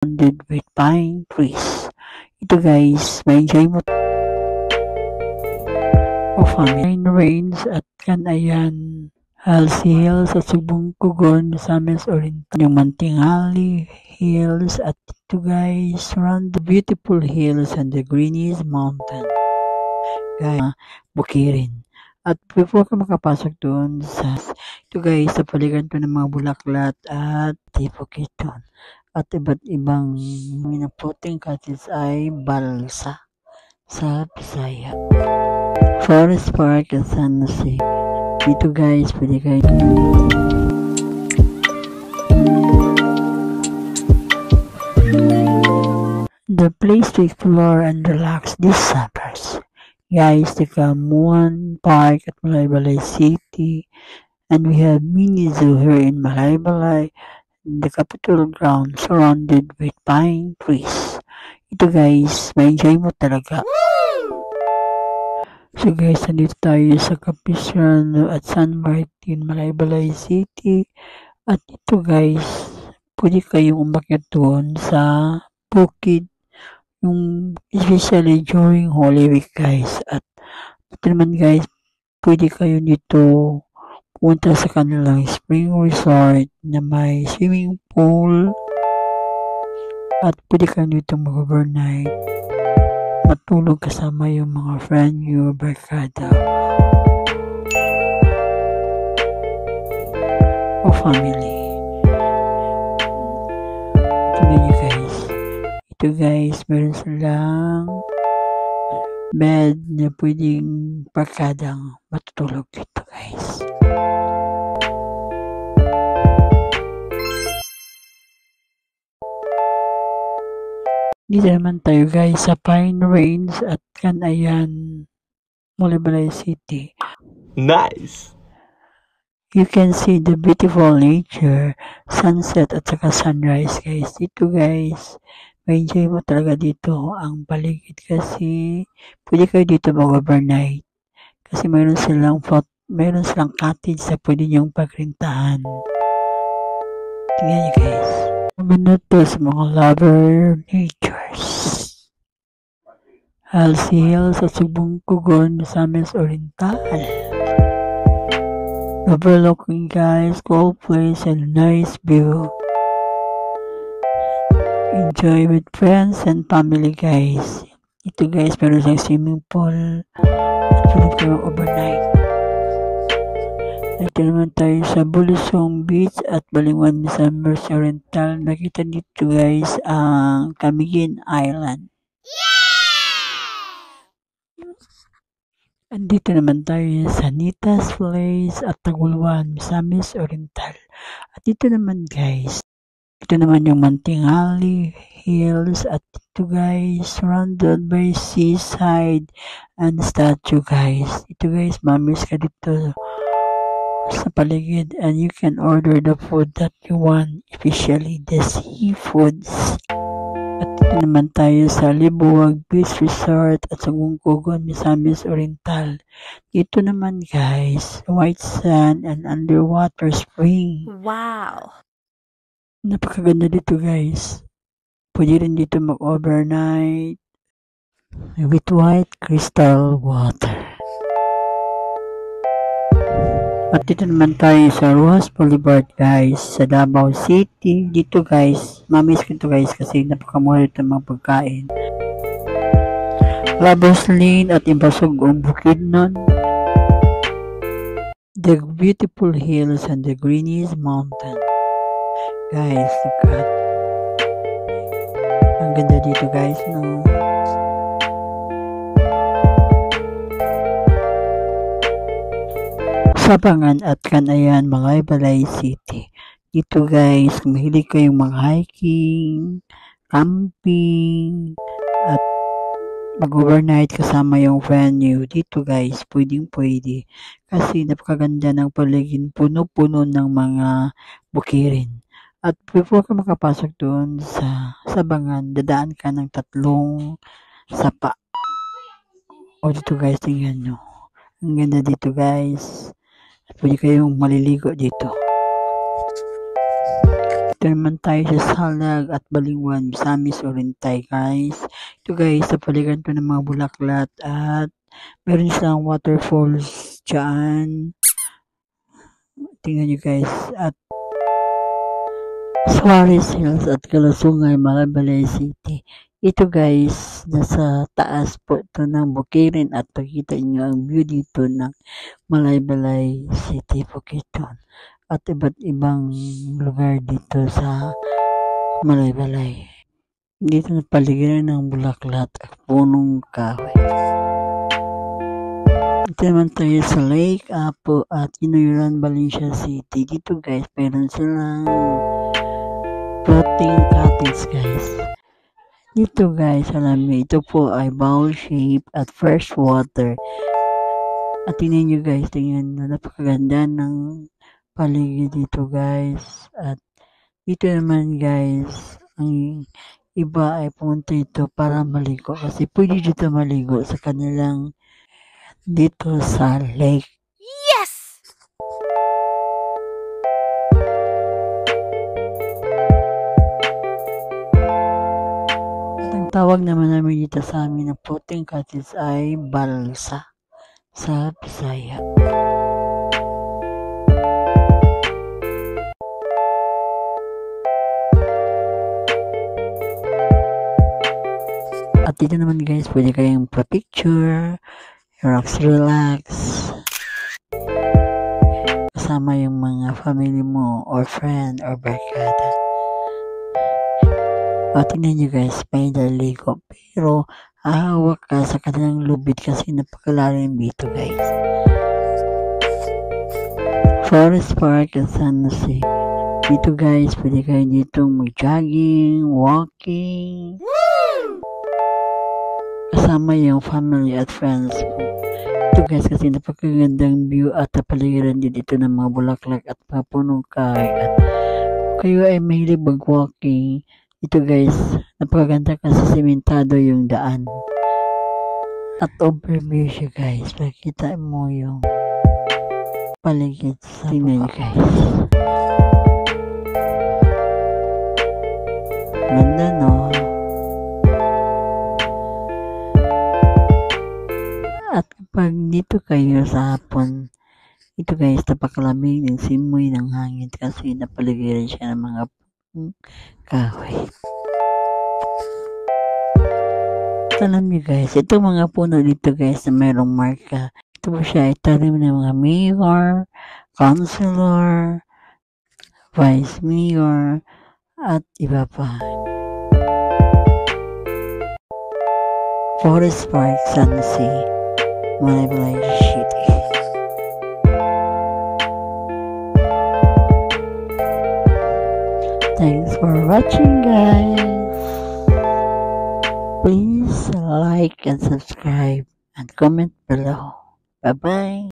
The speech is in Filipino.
surrounded with pine trees. Ito guys, may enjoy mo o family rains at Canayan, Halsey Hills at Subong Kugon, Misamis Oriental, yung Mantingali Hills at ito guys, surround the beautiful hills and the greenies mountain. Guys, Bukirin. At before ka makapasok doon sa ito guys, sa paligan to ng mga bulaklak at tipokit doon. At iba't ibang minaputing cottage ay balsa sa Bisaya. Forest Park at San Jose. Dito guys, pwede kayo the place to explore and relax this summers. Guys, the Kamuan Park at Malaybalay City, and we have mini zoo here in Malaybalay, the Capitol ground surrounded with pine trees. Ito guys, may enjoy mo talaga. So guys, nandito tayo sa Capistrano at San Martin, Malaybalay City. At ito guys, pwede kayong umakyat doon sa bukid, yung especially during Holy Week guys. At ito naman guys, pwede kayo dito punta sa kanilang spring resort na may swimming pool. At pwede kayo dito mag-overnight, matulog kasama yung mga friend nyo, barkada o family. Ito guys, meron silang bed na pwedeng barkadang matutulog dito guys. Dito naman tayo guys sa Pine Range at Canayan, Malaybalay City. Nice! You can see the beautiful nature, sunset at saka sunrise guys. Dito guys, may enjoy mo talaga dito ang paligid kasi pwede kayo dito mag-overnight. Kasi mayroon silang cottage na pwede niyong pagrintahan. Tingnan niyo guys. Maganda to sa mga lover natures. Halsey Hills at Subong Kugon, Misamis Oriental. Overlooking guys, cool place and nice view. Enjoy with friends and family guys. Ito guys, meron siyang swimming pool at pwede kayo overnight. Ito naman tayo sa Bulisong Beach at Balingwan, Misamis Oriental. Nakita dito guys ang Camiguin Island. Andito naman tayo sa Nita's Place at Tagulwan, Misamis Oriental. At dito naman guys, ito naman yung Mantingali Hills at ito guys, surrounded by seaside and statue guys. Ito guys, mamis ka dito sa paligid and you can order the food that you want, especially the seafoods. At ito naman tayo sa Libuwag Beach Resort at sa Gungkugon, Misamis Oriental. Dito naman guys, white sand and underwater spring. Wow! Napakaganda dito guys. Pwede rin dito mag-overnight with white crystal water. At dito naman tayo sa Rojas Boulevard guys, sa Davao City. Dito guys, mamiss ko ito guys kasi napakamura ito mga pagkain. Lovers Lane at Impasugong Bukidnon. The beautiful hills and the greenies mountain. Guys, look at. Ang ganda dito guys, no? Sabangan at Canayan, Malaybalay City. Dito guys, kung mahilig kayong mga hiking, camping, at mag-overnight kasama yung friend nyo, dito guys, pwedeng-pwede. Kasi napakaganda ng paligid, puno-puno ng mga bukirin. At before ka makapasok doon sa Sabangan, dadaan ka ng 3 sapa. O dito guys, tingnan nyo. Ang ganda dito guys. Pwede kayong maliligo dito. dito naman tayo sa Salag at Balingwan, Misamis Oriental guys. Ito guys, sa paligan to ng mga bulaklak at meron silang waterfalls dyan. Tingnan nyo guys. At Suarez Hills at Kalasungay, Malabalay City. Ito guys, nasa taas po ito ng Bukirin at pakita nyo ang view dito ng Malaybalay City, Bukidnon. At iba't ibang lugar dito sa Malaybalay. Dito na paligiran ng bulaklak at punong kahoy. Dito naman tayo sa Lake Apo at Inuyuran, Valencia City. Dito guys, meron silang floating cottage guys. Dito guys, alam niyo, ito po ay bowl shape at fresh water. At tingnan nyo guys, tingnan nyo, napakaganda ng paligid dito guys. At dito naman guys, ang iba ay pumunta ito para maligo. Kasi pwede dito maligo sa kanilang dito sa lake. Yes! Tawag naman namin dito sa amin ng floating cottage ay balsa sa Bisaya. At dito naman guys, pwede kayong pa-picture, relax, kasama yung mga family mo or friend or barkada. O, tingnan nyo guys, may naligo. Pero, ahawak ka sa kanilang lubid kasi napakalalim dito guys. Forest Park at San Jose. Dito guys, pwede kayo dito mag-jogging, walking. Woo! Kasama yung family at friends mo. Ito guys, kasi napakagandang view at napaligiran din dito ng mga bulaklak at mga punong kahoy. At kayo ay mahilig mag-walking. Ito guys, napakaganda kasi simentado yung daan. At overview siya guys. Makikita mo yung paligid sa tingnan guys. Ganda no? At kapag dito kayo sa hapon, ito guys, napakalamig ng simoy ng hangin kasi napaligiran siya ng mga kahoy. Alam niyo guys, itong mga puno dito guys na mayroong marka. Ito po siya itanim ng mga mayor, councilor, vice mayor, at iba pa. Forest Park, San Jose, Malaybalay City. Thanks for watching guys. Please like and subscribe and comment below. Bye bye.